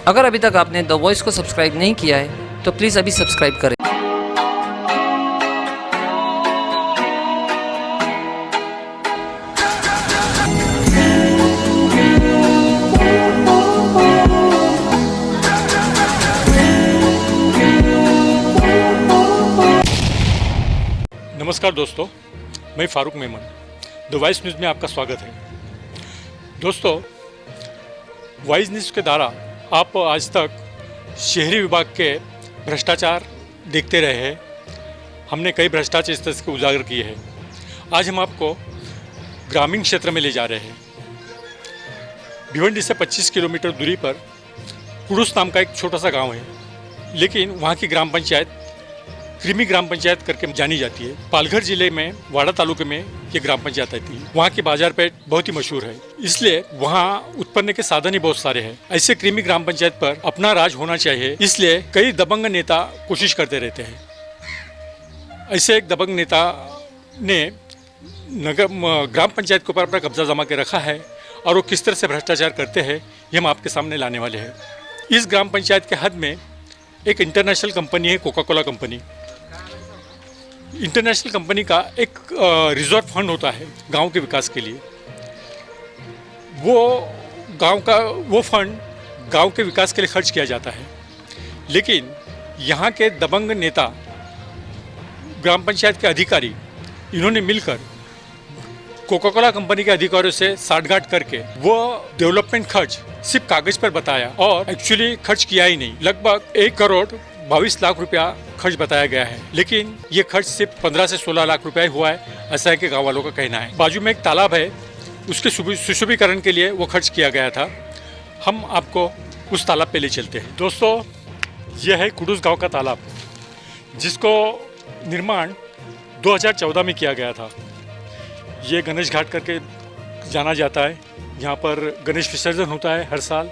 अगर अभी तक आपने द वॉइस को सब्सक्राइब नहीं किया है तो प्लीज़ अभी सब्सक्राइब करें। नमस्कार दोस्तों, मैं Farooq Memon, the voice news में आपका स्वागत है। दोस्तों, वॉइस न्यूज़ के द्वारा आप आज तक शहरी विभाग के भ्रष्टाचार देखते रहे हैं। हमने कई भ्रष्टाचार इस तरह के उजागर किए हैं। आज हम आपको ग्रामीण क्षेत्र में ले जा रहे हैं। भिवंडी से 25 किलोमीटर दूरी पर कुड़ूस नाम का एक छोटा सा गांव है, लेकिन वहाँ की ग्राम पंचायत कृमि ग्राम पंचायत करके जानी जाती है। पालघर जिले में वाड़ा तालुके में ये ग्राम पंचायत आती है। वहाँ की बाजार पेट बहुत ही मशहूर है, इसलिए वहाँ उत्पन्न के साधन ही बहुत सारे हैं। ऐसे कृमि ग्राम पंचायत पर अपना राज होना चाहिए, इसलिए कई दबंग नेता कोशिश करते रहते हैं। ऐसे एक दबंग नेता ने ग्राम पंचायत के ऊपर अपना कब्जा जमा के रखा है और वो किस तरह से भ्रष्टाचार करते हैं ये हम आपके सामने लाने वाले हैं। इस ग्राम पंचायत के हद में एक इंटरनेशनल कंपनी है, Coca Cola company. International company का एक रिजर्व फंड होता है गांव के विकास के लिए। वो फंड गांव के विकास के लिए खर्च किया जाता है, लेकिन यहाँ के दबंग नेता, ग्राम पंचायत के अधिकारी, इन्होंने मिलकर कोका कोला कंपनी के अधिकारियों से साठगांठ करके वो डेवलपमेंट खर्च सिर्फ कागज पर बताया और एक्चुअली खर्च किया ही नहीं। लगभग 1,22,00,000 रुपया खर्च बताया गया है, लेकिन ये खर्च सिर्फ 15 से 16 लाख रुपया हुआ है, ऐसा है कि गाँव वालों का कहना है। बाजू में एक तालाब है, उसके सुशोभीकरण के लिए वो खर्च किया गया था। हम आपको उस तालाब पे ले चलते हैं। दोस्तों, यह है कुडूस गांव का तालाब, जिसको निर्माण 2014 में किया गया था। ये गणेश घाट करके जाना जाता है। यहाँ पर गणेश विसर्जन होता है हर साल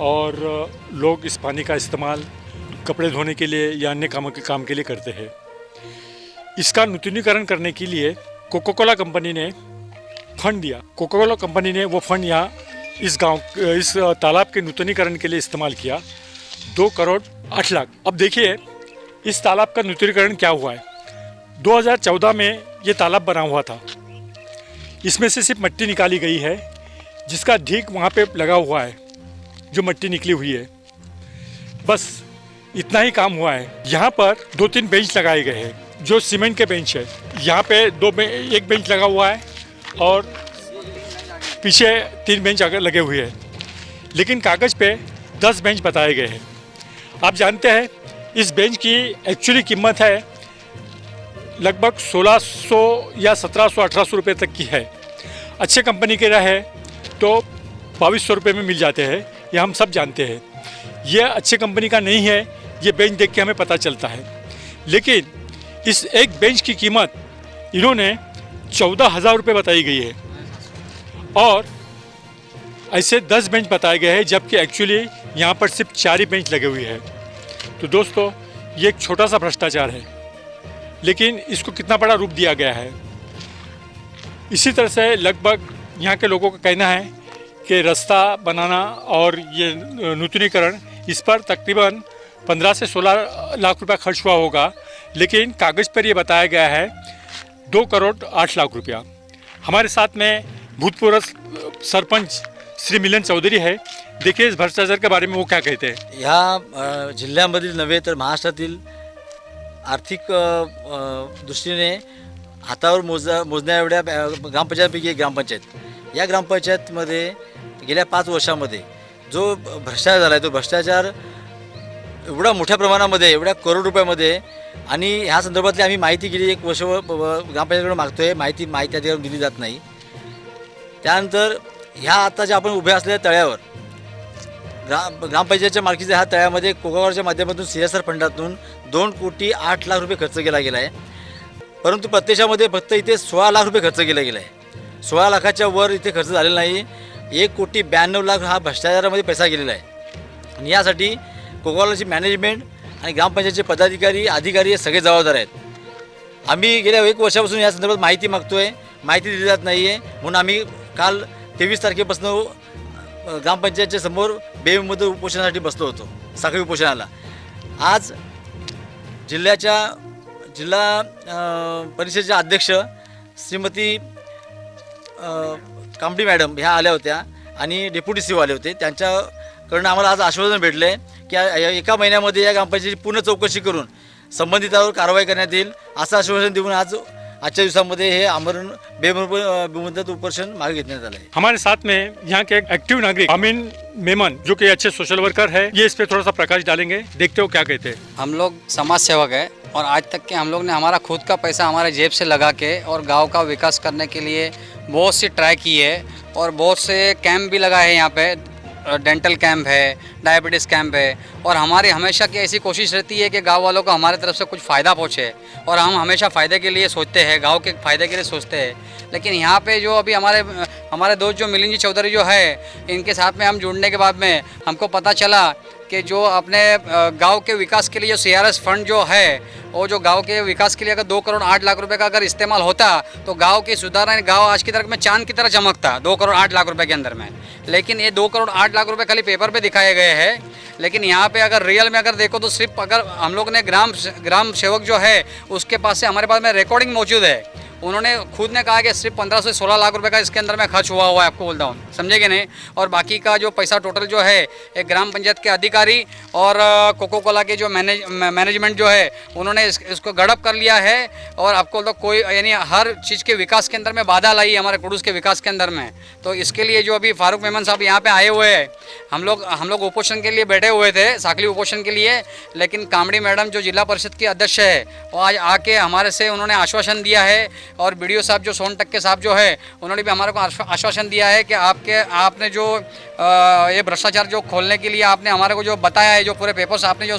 और लोग इस पानी का इस्तेमाल कपड़े धोने के लिए या अन्य काम के लिए करते हैं। इसका नूतनीकरण करने के लिए कोका कोला कंपनी ने फंड दिया। कोका कोला कंपनी ने वो फंड यहाँ इस तालाब के नूतनीकरण के लिए इस्तेमाल किया, 2,08,00,000। अब देखिए इस तालाब का नूतनीकरण क्या हुआ है। 2014 में ये तालाब बना हुआ था। इसमें से सिर्फ मिट्टी निकाली गई है, जिसका ढीक वहाँ पे लगा हुआ है, जो मिट्टी निकली हुई है। बस इतना ही काम हुआ है। यहाँ पर 2-3 बेंच लगाए गए हैं, जो सीमेंट के बेंच है। यहाँ पे एक बेंच लगा हुआ है और पीछे 3 बेंच आगे लगे हुए हैं, लेकिन कागज़ पे 10 बेंच बताए गए हैं। आप जानते हैं इस बेंच की एक्चुअली कीमत है लगभग 1,600 या 1,700 1,800 रुपये तक की है। अच्छे कंपनी के रहे तो 2,200 रुपये में मिल जाते हैं, ये हम सब जानते हैं। ये अच्छे कंपनी का नहीं है, ये बेंच देख के हमें पता चलता है। लेकिन इस एक बेंच की कीमत इन्होंने 14,000 रुपये बताई गई है और ऐसे 10 बेंच बताए गए हैं, जबकि एक्चुअली यहाँ पर सिर्फ 4 ही बेंच लगे हुए हैं। तो दोस्तों, ये एक छोटा सा भ्रष्टाचार है, लेकिन इसको कितना बड़ा रूप दिया गया है। इसी तरह से लगभग यहाँ के लोगों का कहना है कि रास्ता बनाना और ये नूतनीकरण, इस पर तकरीबन 15 से 16 लाख रुपया खर्च हुआ होगा, लेकिन कागज़ पर ये बताया गया है 2,08,00,000 रुपया। हमारे साथ में भूतपूर्व सरपंच श्री मिलन चौधरी है। देखिए इस भ्रष्टाचार के बारे में वो क्या कहते हैं। ह्या जिल्ह्यामधील नव्हे तर महाराष्ट्रातील आर्थिक दृष्टीने हातावर मोजण्या एवढ्या ग्रामपंचायतपैकी एक ग्रामपंचायत, या ग्रामपंचायतमध्ये गेल्या 5 वर्षामध्ये जो भ्रष्टाचार झाला आहे, तो भ्रष्टाचार एवढा मोठ्या प्रमाणामध्ये, एवढ्या करोड रुपयामध्ये, आणि ह्या संदर्भातली आम्ही माहिती गेली 1 वर्ष ग्रामपंचायतीकडे मागतो आहे, माहिती अधिकाऱ्यांना दिली जात नाही। त्यानंतर ह्या आता ज्या आपण उभ्या असलेल्या तळ्यावर ग्रामपंचायतच्या मालकीच्या ह्या तळ्यामध्ये कोकाकोलाच्या माध्यमातून CSR फंडातून 2,08,00,000 रुपये खर्च केला गेला आहे, परंतु प्रत्यक्षामध्ये फक्त इथे 16 लाख रुपये खर्च केला गेला आहे। 16 लाखाच्या वर इथे खर्च झालेला नाही। 1,92,00,000 हा भ्रष्टाचारामध्ये पैसा गेलेला आहे आणि यासाठी कोकाकोलाची मॅनेजमेंट आणि ग्रामपंचायतचे पदाधिकारी अधिकारी हे सगळे जबाबदार आहेत। आम्ही गेल्या 1 वर्षापासून या संदर्भात माहिती मागतोय, माहिती दिली जात नाही आहे, म्हणून आम्ही काल 23 तारखेपासून ग्रामपंचायतच्या समोर बेमुदत उपोषणासाठी बसलो होतो, साखळी उपोषणाला. आज जिल्हा परिषदेच्या अध्यक्ष श्रीमती कांबडी मॅडम ह्या आल्या होत्या आणि डेप्युटी सी आले होते. त्यांच्याकडनं आम्हाला आज आश्वासन भेटले की एका महिन्यामध्ये या ग्रामपंचायतीची पूर्ण चौकशी करून संबंधितावर कारवाई करण्यात येईल असं आश्वासन देऊन आजच्या दिवसामध्ये हे आमरण बेमुदत उपोषण मागे घेण्यात आलं आहे. हमारे साथ में यहाँ के एक एक्टिव नागरिक अमीन मेमन जो कि अच्छे सोशल वर्कर है, ये इस पे थोड़ा सा प्रकाश डालेंगे. देखते हो क्या कहते हैं. हम लोग समाज सेवक है और आज तक के हम लोग ने हमारा खुद का पैसा हमारे जेब से लगा के और गांव का विकास करने के लिए बहुत सी ट्राई की है और बहुत से कैंप भी लगाए हैं. यहाँ पे डेंटल कैंप है, डायबिटीज़ कैंप है और हमारी हमेशा की ऐसी कोशिश रहती है कि गांव वालों को हमारे तरफ से कुछ फ़ायदा पहुँचे और हम हमेशा फ़ायदे के लिए सोचते हैं, गांव के फ़ायदे के लिए सोचते हैं. लेकिन यहाँ पे जो अभी हमारे दोस्त जो मिलिंद जी चौधरी जो है, इनके साथ में हम जुड़ने के बाद में हमको पता चला कि जो अपने गांव के विकास के लिए जो CRS फंड जो है, वो जो गांव के विकास के लिए अगर 2 करोड़ 8 लाख रुपए का अगर इस्तेमाल होता तो गांव की सुधार, गांव आज की तरह में चांद की तरह चमकता 2 करोड़ 8 लाख रुपए के अंदर में. लेकिन ये 2 करोड़ 8 लाख रुपए खाली पेपर पे दिखाए गए हैं. लेकिन यहाँ पे अगर रियल में अगर देखो तो सिर्फ अगर हम लोग ने ग्राम सेवक जो है उसके पास से हमारे पास में रिकॉर्डिंग मौजूद है. उन्होंने खुद ने कहा कि सिर्फ 15 से 16 लाख रुपए का इसके अंदर में खर्च हुआ है, आपको बोलता हूँ, समझे कि नहीं. और बाकी का जो पैसा टोटल जो है एक ग्राम पंचायत के अधिकारी और कोको कोला के जो मैनेजमेंट जो है उन्होंने इसको गड़प कर लिया है. और आपको तो कोई यानी हर चीज़ के विकास के अंदर में बाधा लाई हमारे कुडूस के विकास के अंदर में. तो इसके लिए जो अभी फारूक मेमन साहब यहाँ पे आए हुए हैं, हम लोग उपोषण के लिए बैठे हुए थे, साखली उपोषण के लिए. लेकिन कामड़ी मैडम जो जिला परिषद की अध्यक्ष है वो आज आके हमारे से उन्होंने आश्वासन दिया है. और BDO साहब जो सोन टक्के साहब जो है उन्होंने भी हमारे को आश्वासन दिया है कि आपने जो ये भ्रष्टाचार जो खोलने के लिए आपने हमारे को जो बताया है, जो पूरे पेपर्स आपने जो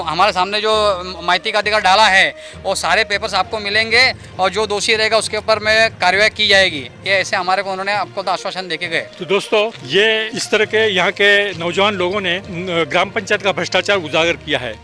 हमारे सामने जो माहिती का अधिकार डाला है, वो सारे पेपर्स आपको मिलेंगे और जो दोषी रहेगा उसके ऊपर में कार्रवाई की जाएगी. ये ऐसे हमारे को उन्होंने आपको तो आश्वासन देके गए. तो दोस्तों, ये इस तरह के यहाँ के नौजवान लोगों ने ग्राम पंचायत का भ्रष्टाचार उजागर किया है.